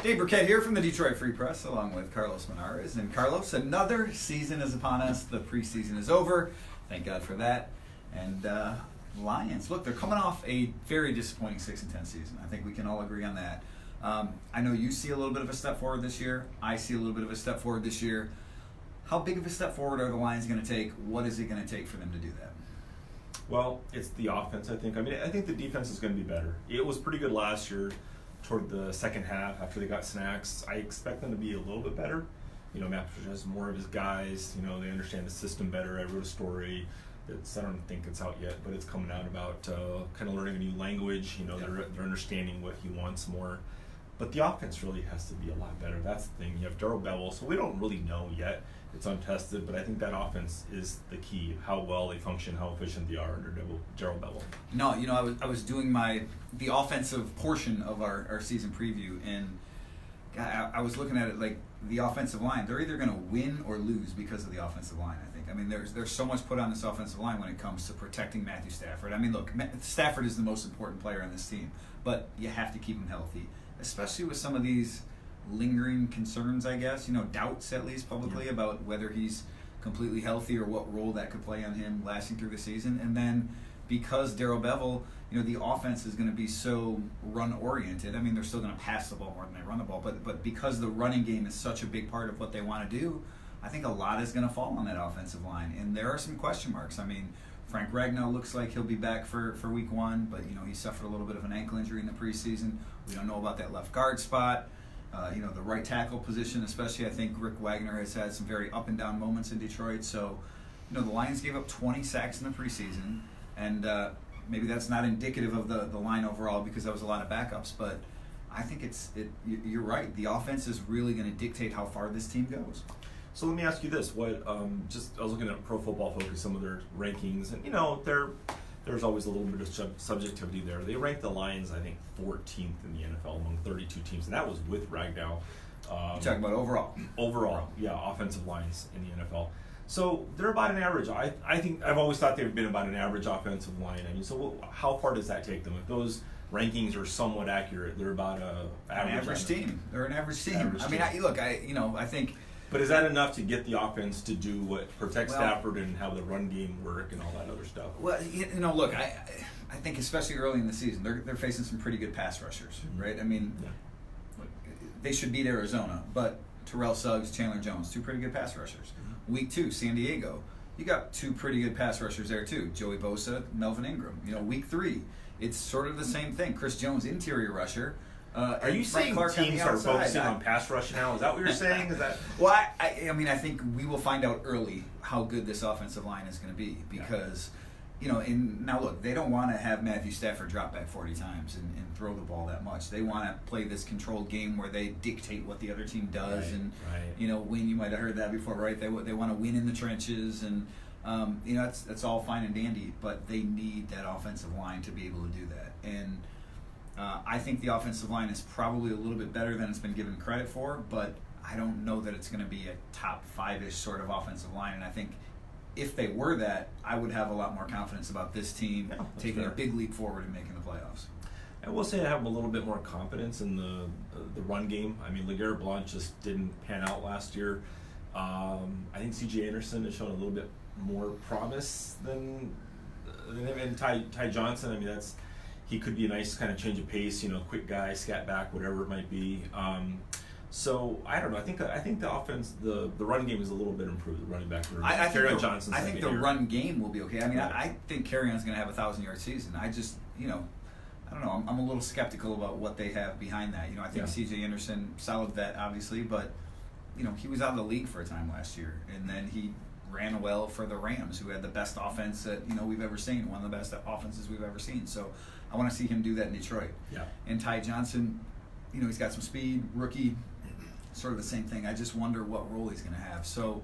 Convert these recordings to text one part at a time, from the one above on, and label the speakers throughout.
Speaker 1: Dave Birkett here from the Detroit Free Press, along with Carlos Monarrez. And Carlos, another season is upon us. The preseason is over. Thank God for that. And Lions, look, they're coming off a very disappointing 6-10 season. I think we can all agree on that. I know you see a little bit of a step forward this year. I see a little bit of a step forward this year. How big of a step forward are the Lions going to take? What is it going to take for them to do that?
Speaker 2: Well, it's the offense, I think. I mean, I think the defense is going to be better. It was pretty good last year toward the second half after they got snacks. I expect them to be a little bit better. You know, Matt Patricia has more of his guys. You know, they understand the system better. I wrote a story that's, I don't think it's out yet, but it's coming out about kind of learning a new language. You know, they're understanding what he wants more. But the offense really has to be a lot better. That's the thing. You have Darrell Bevel, so we don't really know yet. It's untested, but I think that offense is the key, how well they function, how efficient they are under Darrell Bevel.
Speaker 1: No, you know, I was doing the offensive portion of our season preview, and God, I was looking at it like the offensive line. They're either going to win or lose because of the offensive line, I think. I mean, there's so much put on this offensive line when it comes to protecting Matthew Stafford. I mean, look, Stafford is the most important player on this team, but you have to keep him healthy, especially with some of these lingering concerns, I guess, you know, doubts at least publicly about whether he's completely healthy or what role that could play on him lasting through the season. And then because Darrell Bevel, you know, the offense is going to be so run-oriented. I mean, they're still going to pass the ball more than they run the ball, but because the running game is such a big part of what they want to do, I think a lot is going to fall on that offensive line. And there are some question marks. I mean, Frank Ragnow looks like he'll be back for week one, but, you know, he suffered a little bit of an ankle injury in the preseason. We don't know about that left guard spot. You know, the right tackle position, especially, I think Rick Wagner has had some very up and down moments in Detroit. So, you know, the Lions gave up 20 sacks in the preseason, and maybe that's not indicative of the line overall because that was a lot of backups. But I think you're right. The offense is really going to dictate how far this team goes.
Speaker 2: So let me ask you this: I was looking at Pro Football Focus, some of their rankings, and you know, there's always a little bit of subjectivity there. They ranked the Lions, I think, 14th in the NFL among 32 teams, and that was with Ragnow.
Speaker 1: You're talking about overall?
Speaker 2: Overall, yeah, offensive lines in the NFL. So they're about an average. I think I've always thought they've been about an average offensive line. I mean, so how far does that take them? If those rankings are somewhat accurate, they're about an
Speaker 1: average team. They're an average team. I think.
Speaker 2: But is that enough to get the offense to do what protect Stafford and have the run game work and all that other stuff?
Speaker 1: Well, you know, look, I think especially early in the season, they're facing some pretty good pass rushers, right? I mean, they should beat Arizona, but Terrell Suggs, Chandler Jones, two pretty good pass rushers. Week 2, San Diego, you got two pretty good pass rushers there too, Joey Bosa, Melvin Ingram. You know, week 3, it's sort of the same thing. Chris Jones, interior rusher.
Speaker 2: Are you saying teams are focusing on pass rush now? Is that what you're saying? Is that?
Speaker 1: Well, I mean, I think we will find out early how good this offensive line is going to be because, you know, now look, they don't want to have Matthew Stafford drop back 40 times and throw the ball that much. They want to play this controlled game where they dictate what the other team does you know, win. You might have heard that before, right? They want to win in the trenches and. You know, that's all fine and dandy, but they need that offensive line to be able to do that. And I think the offensive line is probably a little bit better than it's been given credit for, but I don't know that it's going to be a top 5-ish sort of offensive line. And I think if they were that, I would have a lot more confidence about this team taking a big leap forward and making the playoffs.
Speaker 2: I will say I have a little bit more confidence in the run game. I mean, LeGarrette Blount just didn't pan out last year. I think C.J. Anderson has shown a little bit more promise than him, and Ty Johnson. I mean, he could be a nice kind of change of pace, you know, quick guy, scat back, whatever it might be. So I don't know. I think the offense, the run game is a little bit improved. The running back, Johnson's.
Speaker 1: I think the run game will be okay. I mean, I think Kerryon's going to have a 1,000-yard season. I just, you know, I don't know. I'm a little skeptical about what they have behind that. You know, I think C.J. Anderson, solid vet, obviously, but you know, he was out of the league for a time last year, and then he ran well for the Rams, who had the best offense that we've ever seen, one of the best offenses we've ever seen. So I want to see him do that in Detroit. Yeah. And Ty Johnson, you know, he's got some speed, rookie, sort of the same thing. I just wonder what role he's going to have. So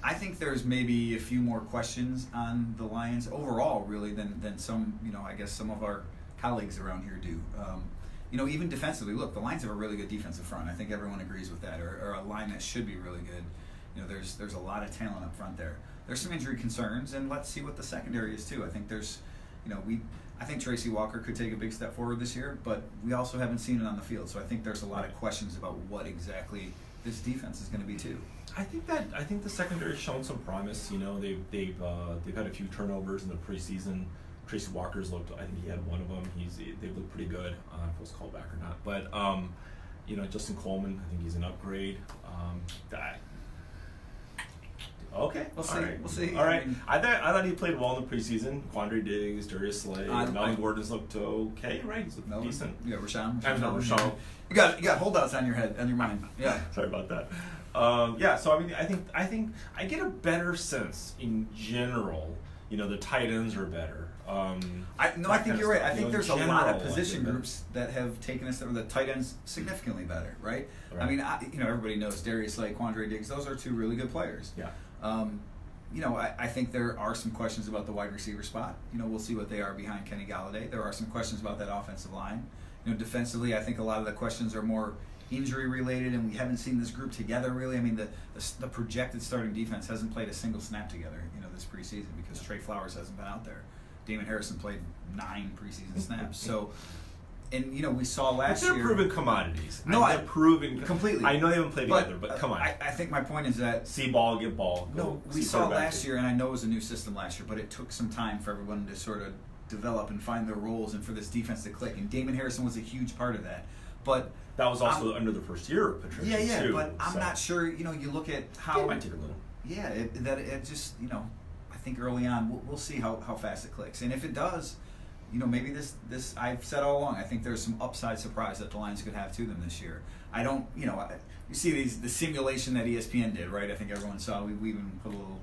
Speaker 1: I think there's maybe a few more questions on the Lions overall, really, than some, you know, I guess some of our colleagues around here do. You know, even defensively, look, the Lions have a really good defensive front. I think everyone agrees with that, or a line that should be really good. You know, there's a lot of talent up front there. There's some injury concerns, and let's see what the secondary is too. I think there's I think Tracy Walker could take a big step forward this year, but we also haven't seen it on the field. So I think there's a lot of questions about what exactly this defense is going to be too.
Speaker 2: I think the secondary's shown some promise. They've had a few turnovers in the preseason. Tracy Walker's looked. I think he had one of them. They looked pretty good. I don't know if it was called back or not. But Justin Coleman, I think he's an upgrade. Okay,
Speaker 1: we'll see.
Speaker 2: Right.
Speaker 1: We'll see.
Speaker 2: All right. I thought he played well in the preseason. Quandre Diggs, Darius Slay, Melvin Gordon's looked okay, right? He's decent.
Speaker 1: Yeah, Rashawn.
Speaker 2: Rashawn.
Speaker 1: You got holdouts on your mind. Yeah.
Speaker 2: Sorry about that. So I think I get a better sense in general. The tight ends are better.
Speaker 1: I think you're right. I think there's a lot of position groups that have taken us, or the tight ends significantly better, right? I mean, everybody knows Darius Slay, Quandre Diggs. Those are two really good players.
Speaker 2: Yeah.
Speaker 1: I think there are some questions about the wide receiver spot. We'll see what they are behind Kenny Galladay. There are some questions about that offensive line. Defensively, I think a lot of the questions are more injury related, and we haven't seen this group together really. I mean, the projected starting defense hasn't played a single snap together, this preseason because Trey Flowers hasn't been out there. Damon Harrison played 9 preseason snaps. So, and we saw last year.
Speaker 2: They're proven commodities.
Speaker 1: They're
Speaker 2: proven
Speaker 1: completely.
Speaker 2: I know they haven't played together, but come on.
Speaker 1: I think my point is that
Speaker 2: see ball, get ball.
Speaker 1: We saw last year, and I know it was a new system last year, but it took some time for everyone to sort of develop and find their roles, and for this defense to click. And Damon Harrison was a huge part of that. But
Speaker 2: that was also under the first year of Patricia.
Speaker 1: Yeah,
Speaker 2: too,
Speaker 1: but I'm not sure. You look at how
Speaker 2: it might take a little.
Speaker 1: Yeah, it just I think early on we'll see how fast it clicks, and if it does, maybe this I've said all along. I think there's some upside surprise that the Lions could have to them this year. I don't, you see the simulation that ESPN did, right? I think everyone saw. We even put a little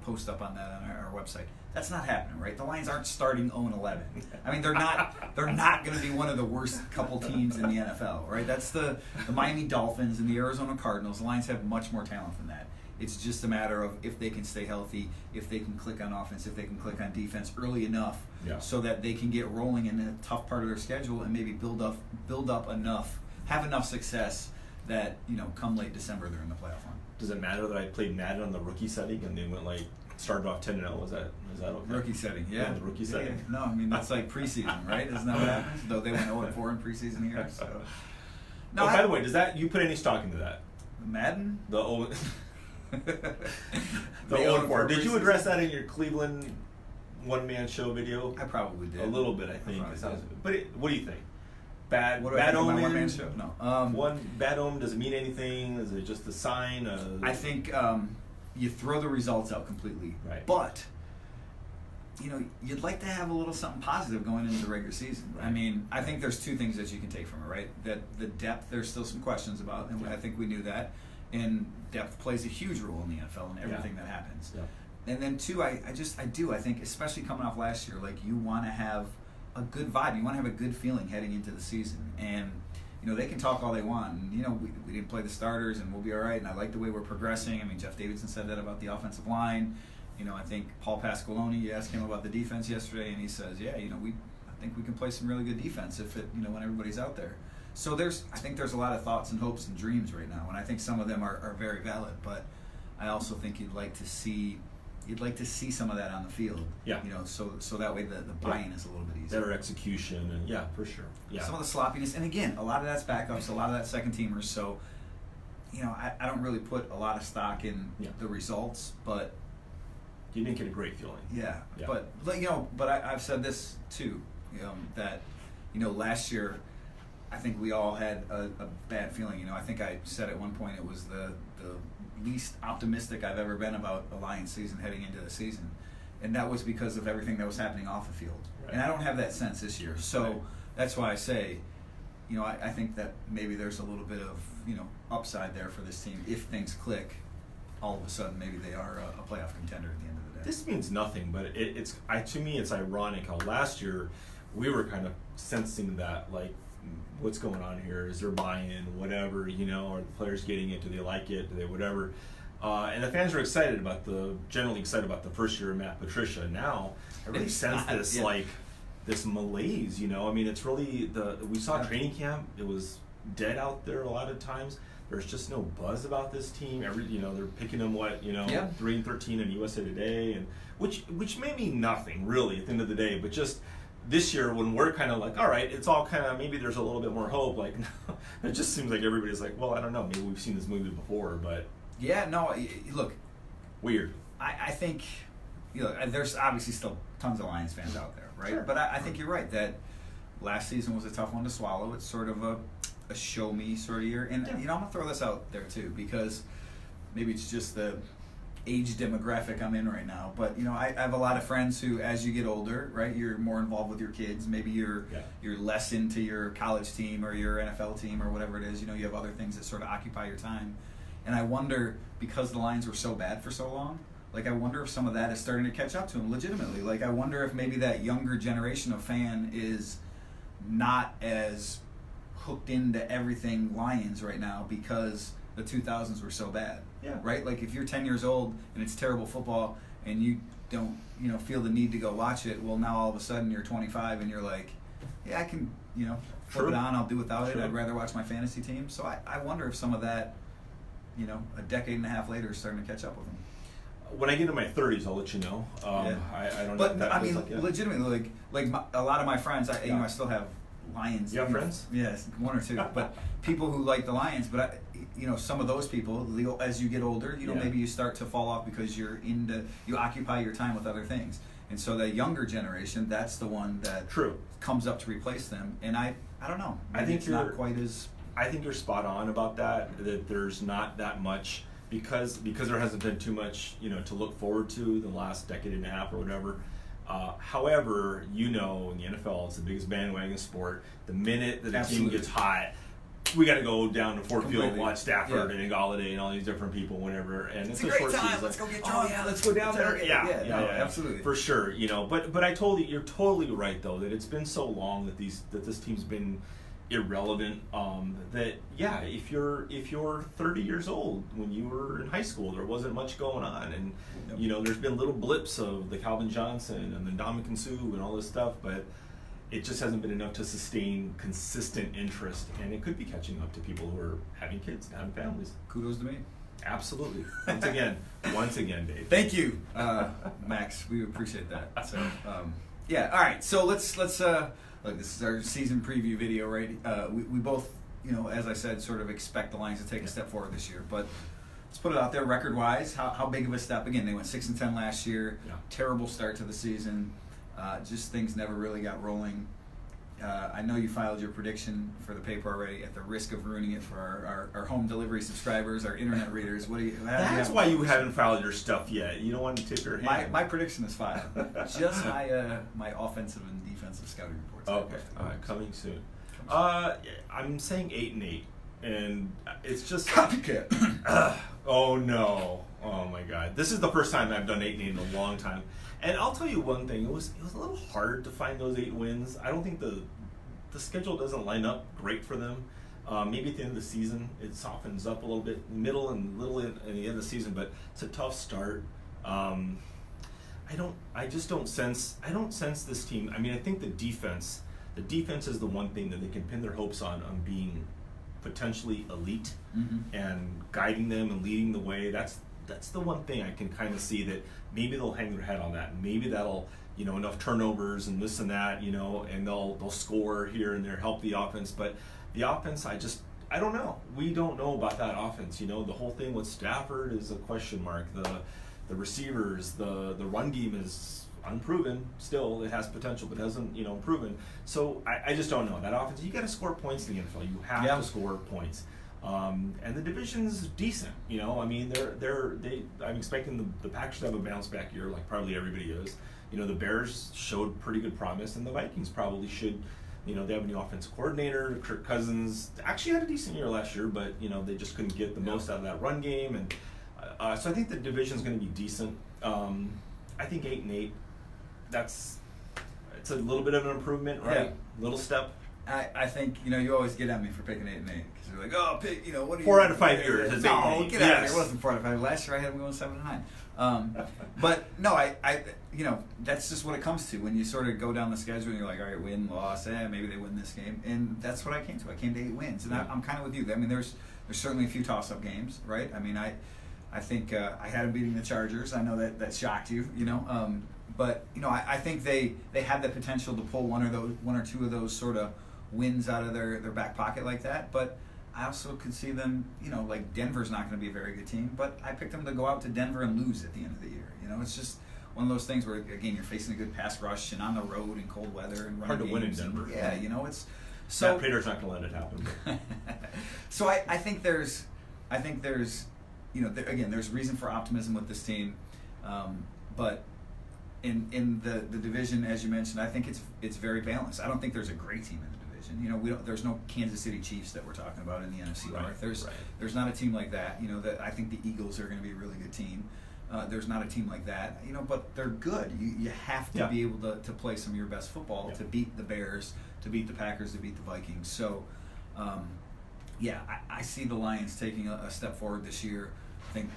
Speaker 1: post up on that on our website. That's not happening, right? The Lions aren't starting 0-11. I mean, they're not going to be one of the worst couple teams in the NFL, right? That's the Miami Dolphins and the Arizona Cardinals. The Lions have much more talent than that. It's just a matter of if they can stay healthy, if they can click on offense, if they can click on defense early enough, so that they can get rolling in a tough part of their schedule and maybe build up enough, have enough success that come late December they're in the playoff run.
Speaker 2: Does it matter that I played Madden on the rookie setting and they went started off 10-0? Is that okay?
Speaker 1: Rookie setting, yeah.
Speaker 2: The rookie setting.
Speaker 1: Yeah. No, I mean that's like preseason, right? Isn't that what happens? Though they went 0-4 in preseason here. So.
Speaker 2: No. By the way, does that you put any stock into that?
Speaker 1: Madden?
Speaker 2: The 0-4. Did you address that in your Cleveland one-man show video?
Speaker 1: I probably did.
Speaker 2: A little bit, I think. But what do you think? Bad
Speaker 1: omen? My one-man show? No.
Speaker 2: Bad omen, does it mean anything? Is it just a sign?
Speaker 1: I think you throw the results out completely.
Speaker 2: Right.
Speaker 1: But, you'd like to have a little something positive going into the regular season. Right. I mean, I think there's two things that you can take from it, right? That the depth, there's still some questions about, and I think we knew that. And depth plays a huge role in the NFL and everything that happens. Yeah. And then two, I think, especially coming off last year, you want to have a good vibe. You want to have a good feeling heading into the season. And, they can talk all they want. And, we didn't play the starters and we'll be all right. And I like the way we're progressing. I mean, Jeff Davidson said that about the offensive line. I think Paul Pasqualoni, you asked him about the defense yesterday, and he says, I think we can play some really good defense if when everybody's out there. So I think there's a lot of thoughts and hopes and dreams right now, and I think some of them are very valid. But I also think you'd like to see some of that on the field. Yeah. So that way the buy-in is a little bit easier.
Speaker 2: Better execution, and for sure. Yeah.
Speaker 1: Some of the sloppiness, and again, a lot of that's backups, a lot of that's second teamers. So, I don't really put a lot of stock in the results, but
Speaker 2: you didn't get a great feeling.
Speaker 1: Yeah. But I've said this too, that last year, I think we all had a bad feeling. I think I said at one point it was the least optimistic I've ever been about a Lions season heading into the season. And that was because of everything that was happening off the field. Right. And I don't have that sense this year. So that's why I say, I think that maybe there's a little bit of, upside there for this team. If things click, all of a sudden maybe they are a playoff contender at the end of the day.
Speaker 2: This means nothing, but to me it's ironic how last year we were kind of sensing that, what's going on here? Is there buy-in? Whatever, are the players getting it? Do they like it? Do they whatever? And the fans are generally excited about the first year of Matt Patricia. Now, I really sense this this malaise. I mean, it's really we saw training camp. It was dead out there a lot of times. There's just no buzz about this team. They're picking them 3-13 in USA Today, and which may mean nothing really at the end of the day. But just this year, when we're kind of like, all right, it's all kind of maybe there's a little bit more hope. Like it just seems like everybody's like, well, I don't know, maybe we've seen this movie before, but
Speaker 1: yeah, no, look,
Speaker 2: weird.
Speaker 1: I think there's obviously still tons of Lions fans out there, right?
Speaker 2: Sure.
Speaker 1: But I think you're right that last season was a tough one to swallow. It's sort of a show me sort of year, and I'm gonna throw this out there too because maybe it's just the age demographic I'm in right now. But I have a lot of friends who, as you get older, right, you're more involved with your kids. Maybe you're less into your college team or your NFL team or whatever it is. You have other things that sort of occupy your time. And I wonder, because the Lions were so bad for so long, I wonder if some of that is starting to catch up to them legitimately. I wonder if maybe that younger generation of fan is not as hooked into everything Lions right now because the 2000s were so bad.
Speaker 2: Yeah.
Speaker 1: Right? If you're 10 years old and it's terrible football and you don't, feel the need to go watch it, well, now all of a sudden you're 25 and you're like, yeah, I can, flip it on, I'll do without it. I'd rather watch my fantasy team. So I wonder if some of that, a decade and a half later is starting to catch up with them.
Speaker 2: When I get to my 30s, I'll let you know. I don't know.
Speaker 1: But
Speaker 2: what that feels like,
Speaker 1: legitimately, a lot of my friends, I still have Lions.
Speaker 2: You have friends?
Speaker 1: Yes, one or two. But people who like the Lions, but some of those people, as you get older, maybe you start to fall off because you occupy your time with other things. And so the younger generation, that's the one that comes up to replace them. And I don't know.
Speaker 2: I think
Speaker 1: it's not quite as.
Speaker 2: I think you're spot on about that there's not that much because there hasn't been too much, to look forward to the last decade and a half or whatever. However, in the NFL, it's the biggest bandwagon sport. The minute that the team gets hot, we got to go down to Ford Field and watch Stafford and Galladay and all these different people, whenever. And it's a
Speaker 1: great
Speaker 2: short
Speaker 1: time.
Speaker 2: season.
Speaker 1: Let's go get
Speaker 2: drunk.
Speaker 1: Oh yeah, let's go down there.
Speaker 2: Yeah,
Speaker 1: absolutely,
Speaker 2: for sure. But you're totally right though that it's been so long that this team's been irrelevant. If you're 30 years old when you were in high school, there wasn't much going on, and there's been little blips of the Calvin Johnson and the Ndamukong Suh and all this stuff, but it just hasn't been enough to sustain consistent interest, and it could be catching up to people who are having kids and having families.
Speaker 1: Kudos to me.
Speaker 2: Absolutely. Once again, Dave.
Speaker 1: Thank you, Max. We appreciate that. So, all right. So let's look. This is our season preview video, right? We both, as I said, sort of expect the Lions to take a step forward this year, but let's put it out there record-wise. How big of a step? Again, they went 6-10 last year. Yeah. Terrible start to the season. Just things never really got rolling. I know you filed your prediction for the paper already. At the risk of ruining it for our home delivery subscribers, our internet readers,
Speaker 2: That's why you haven't filed your stuff yet. You don't want to tip your hand.
Speaker 1: My prediction is filed. Just my offensive and defensive scouting reports.
Speaker 2: Okay, all right, coming soon. I'm saying 8-8, and it's just
Speaker 1: copycat.
Speaker 2: Oh no! Oh my God! This is the first time I've done 8-8 in a long time. And I'll tell you one thing, it was a little hard to find those 8 wins. I don't think the schedule doesn't line up great for them. Maybe at the end of the season it softens up a little bit, middle and little in the end of the season, but it's a tough start. I don't sense this team. I mean, I think the defense is the one thing that they can pin their hopes on being potentially elite and guiding them and leading the way. That's the one thing I can kind of see that maybe they'll hang their head on that. Maybe that'll, enough turnovers and this and that, and they'll score here and there, help the offense. But the offense, I don't know. We don't know about that offense. The whole thing with Stafford is a question mark. The receivers, the run game is unproven still. It has potential, but hasn't, proven. So I just don't know. That offense, you got to score points in the NFL. You have to score points. And the division's decent, I mean, I'm expecting the Packers to have a bounce back year, like probably everybody is. The Bears showed pretty good promise, and the Vikings probably should. They have a new offensive coordinator. Kirk Cousins actually had a decent year last year, but they just couldn't get the most out of that run game, and so I think the division's going to be decent. I think 8-8. It's a little bit of an improvement, right?
Speaker 1: Yeah.
Speaker 2: Little step.
Speaker 1: I think, you always get at me for picking 8-8 because you're like, oh, pick, what are
Speaker 2: 4 out of 5 years. It's
Speaker 1: No,
Speaker 2: 8-8.
Speaker 1: get out of here. It wasn't 4 out of 5. Last year I had them going 7-9. But no, I that's just what it comes to when you sort of go down the schedule and you're like, all right, win, loss, maybe they win this game, and that's what I came to. I came to 8 wins, and I'm kind of with you. I mean, there's certainly a few toss-up games, right? I mean, I think I had them beating the Chargers. I know that shocked you, but I think they had the potential to pull one or two of those sort of wins out of their back pocket like that. But I also could see them, like Denver's not going to be a very good team, but I picked them to go out to Denver and lose at the end of the year. It's just one of those things where, again, you're facing a good pass rush and on the road in cold weather and
Speaker 2: hard to win in Denver.
Speaker 1: Yeah, it's so.
Speaker 2: Matt Prater's not going to let it happen.
Speaker 1: So I think there's, again, there's reason for optimism with this team, but in the division, as you mentioned, I think it's very balanced. I don't think there's a great team in the division. There's no Kansas City Chiefs that we're talking about in the NFC North. There's not a team like that. That I think the Eagles are going to be a really good team. There's not a team like that. But they're good. You have to be able to play some of your best football to beat the Bears, to beat the Packers, to beat the Vikings. So, I see the Lions taking a step forward this year. I think,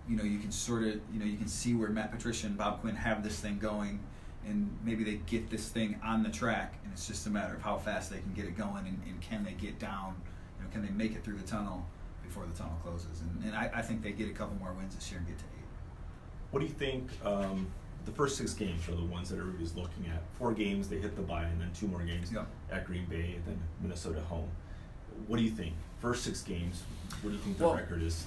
Speaker 1: you can sort of, you can see where Matt Patricia and Bob Quinn have this thing going, and maybe they get this thing on the track, and it's just a matter of how fast they can get it going, and can they get down, can they make it through the tunnel before the tunnel closes. And I think they get a couple more wins this year and get to 8.
Speaker 2: What do you think the first 6 games are the ones that everybody's looking at? 4 games, they hit the bye, and then 2 more games at Green Bay, and then Minnesota home. What do you think? First 6 games, what do you think the record is?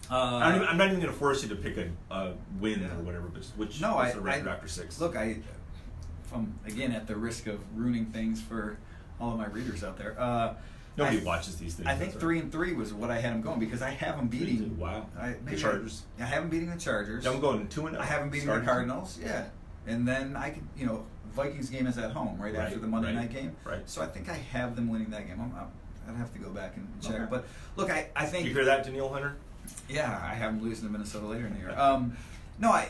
Speaker 2: I'm not even going to force you to pick a win or whatever, but what's the record after 6?
Speaker 1: Look, again, at the risk of ruining things for all of my readers out there.
Speaker 2: Nobody watches these things.
Speaker 1: I think 3-3 was what I had them going because I have them beating.
Speaker 2: Wow. The Chargers.
Speaker 1: I have them beating the Chargers.
Speaker 2: I'm going 2-0.
Speaker 1: I have them beating the Cardinals. Yeah, and then I could, Vikings game is at home right after the Monday night game.
Speaker 2: Right.
Speaker 1: So I think I have them winning that game. I'd have to go back and check. Okay. But look, I think.
Speaker 2: You hear that, Danielle Hunter?
Speaker 1: Yeah, I have them losing to Minnesota later in the year. No,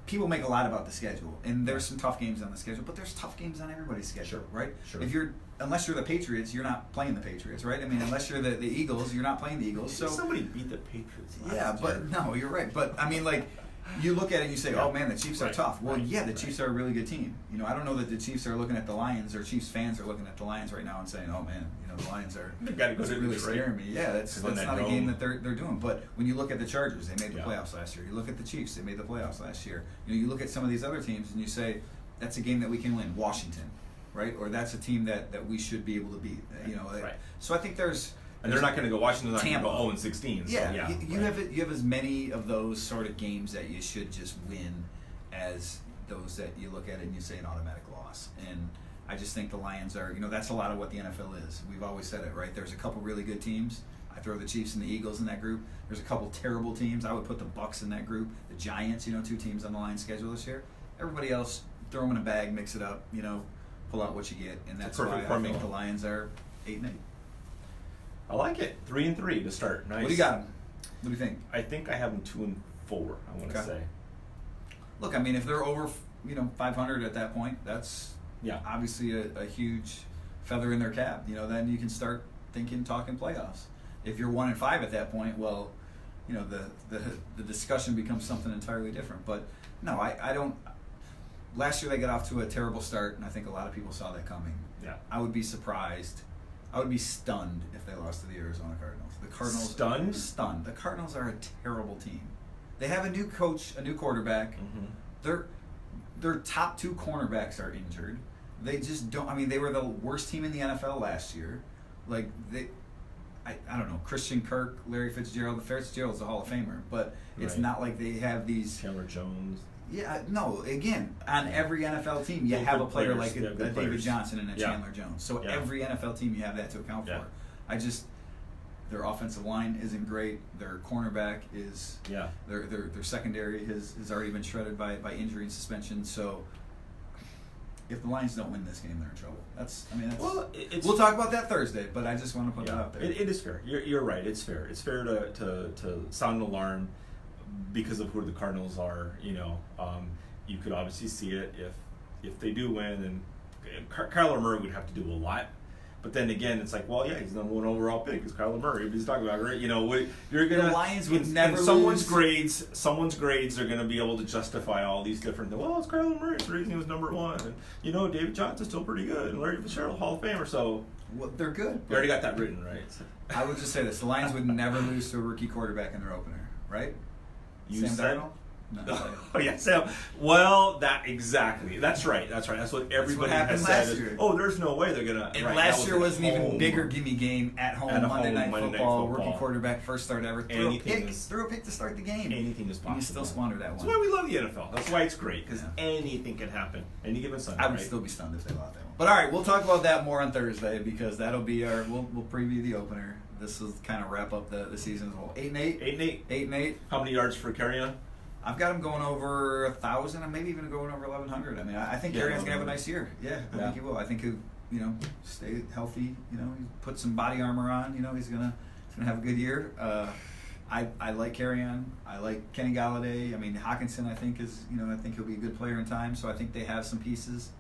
Speaker 1: people make a lot about the schedule, and there's some tough games on the schedule, but there's tough games on everybody's schedule, right? Sure. Unless you're the Patriots, you're not playing the Patriots, right? I mean, unless you're the Eagles, you're not playing the Eagles. So
Speaker 2: somebody beat the Patriots last
Speaker 1: year. But no, you're right. But I mean, like, you look at it and you say, oh man, the Chiefs are tough. Well, the Chiefs are a really good team. I don't know that the Chiefs are looking at the Lions, or Chiefs fans are looking at the Lions right now and saying, oh man, the Lions are really scaring me. Yeah, that's not a game that they're doing. But when you look at the Chargers, they made the playoffs last year. You look at the Chiefs, they made the playoffs last year. You look at some of these other teams and you say, that's a game that we can win. Washington, right? Or that's a team that we should be able to beat. So I think there's.
Speaker 2: And they're not going to go. Washington's not going to go 0-16.
Speaker 1: Yeah, so you have as many of those sort of games that you should just win as those that you look at it and you say an automatic loss. And I just think the Lions are. That's a lot of what the NFL is. We've always said it, right? There's a couple really good teams. I throw the Chiefs and the Eagles in that group. There's a couple terrible teams. I would put the Bucs in that group. The Giants, 2 teams on the Lions schedule this year. Everybody else, throw them in a bag, mix it up, pull out what you get, and that's why I think the Lions are 8-8.
Speaker 2: I like it. 3-3 to start. Nice.
Speaker 1: What do you got them? What do you think?
Speaker 2: I think I have them 2-4. I want to say.
Speaker 1: Look, I mean, if they're over, 500 at that point, that's obviously a huge feather in their cap. Then you can start talking playoffs. If you're 1-5 at that point, well, the discussion becomes something entirely different. But no, I don't. Last year they got off to a terrible start, and I think a lot of people saw that coming.
Speaker 2: Yeah.
Speaker 1: I would be surprised. I would be stunned if they lost to the Arizona Cardinals. The Cardinals stunned. The Cardinals are a terrible team. They have a new coach, a new quarterback. Mm-hmm. Their top 2 cornerbacks are injured. They just don't. I mean, they were the worst team in the NFL last year. Like I don't know, Christian Kirk, Larry Fitzgerald. Fitzgerald's a Hall of Famer, but it's not like they have these.
Speaker 2: Chandler Jones.
Speaker 1: Yeah, no. Again, on every NFL team, you have a player like a David Johnson and a Chandler Jones. So every NFL team, you have that to account for. Their offensive line isn't great. Their cornerback is. Their secondary has already been shredded by injury and suspension. So if the Lions don't win this game, they're in trouble. We'll talk about that Thursday. But I just want to put that out there.
Speaker 2: It is fair. You're right. It's fair. It's fair to sound an alarm. Because of who the Cardinals are, you could obviously see it if they do win, and Kyler Murray would have to do a lot. But then again, it's like, well, yeah, he's the number 1 overall pick. It's Kyler Murray. He's talking about, right? You know, you're gonna
Speaker 1: the Lions would
Speaker 2: in
Speaker 1: never
Speaker 2: someone's
Speaker 1: lose.
Speaker 2: Someone's grades are gonna be able to justify all these different. Well, it's Kyler Murray. It's the reason he was number 1. And you know, David Johnson's still pretty good, and Larry Fitzgerald, Hall of Famer. So
Speaker 1: Well, they're good.
Speaker 2: you already got that written, right?
Speaker 1: I would just say this: the Lions would never lose to a rookie quarterback in their opener, right?
Speaker 2: You
Speaker 1: Sam
Speaker 2: said-
Speaker 1: Darnold? No,
Speaker 2: Oh yeah, Sam. Well, exactly. That's right. That's what everybody
Speaker 1: happened
Speaker 2: has
Speaker 1: last
Speaker 2: said.
Speaker 1: year.
Speaker 2: Oh, there's no way they're gonna.
Speaker 1: And
Speaker 2: right,
Speaker 1: last
Speaker 2: that
Speaker 1: year
Speaker 2: at
Speaker 1: was an even
Speaker 2: home.
Speaker 1: bigger gimme game at home, Monday Night Football, rookie quarterback, first start ever. Threw a pick to start the game.
Speaker 2: Anything is possible.
Speaker 1: And you still squander that
Speaker 2: That's
Speaker 1: one.
Speaker 2: why we love the NFL. That's why it's great, because
Speaker 1: Yeah.
Speaker 2: anything can happen any given Sunday.
Speaker 1: I would
Speaker 2: right?
Speaker 1: still be stunned if they lost that one. But all right, we'll talk about that more on Thursday because that'll be we'll preview the opener. This will kind of wrap up the season as well. 8-8.
Speaker 2: 8-8.
Speaker 1: 8-8.
Speaker 2: How many yards for carry-on?
Speaker 1: I've got him going over 1,000 and maybe even going over 1,100. I mean, I think
Speaker 2: Yeah,
Speaker 1: Carrion's gonna have a nice year. Yeah, I think he will. I think he'll, stay healthy. He put some body armor on. He's gonna have a good year. I like Carrion. I like Kenny Galladay. I mean, Hawkinson. I think I think he'll be a good player in time. So I think they have some pieces.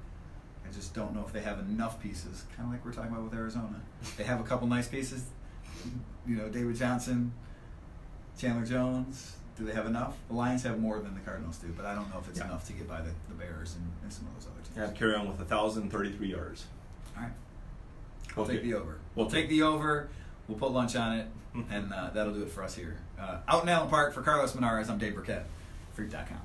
Speaker 1: I just don't know if they have enough pieces. Kind of like we're talking about with Arizona. They have a couple nice pieces. David Johnson, Chandler Jones. Do they have enough? The Lions have more than the Cardinals do, but I don't know if it's enough to get by the Bears and some of those other teams.
Speaker 2: Have carry-on with 1,033 yards.
Speaker 1: All right. We'll take the over.
Speaker 2: We'll
Speaker 1: take the over. We'll put lunch on it, and that'll do it for us here. Out in Allen Park, for Carlos Monarrez, I'm Dave Birkett, Freak.com.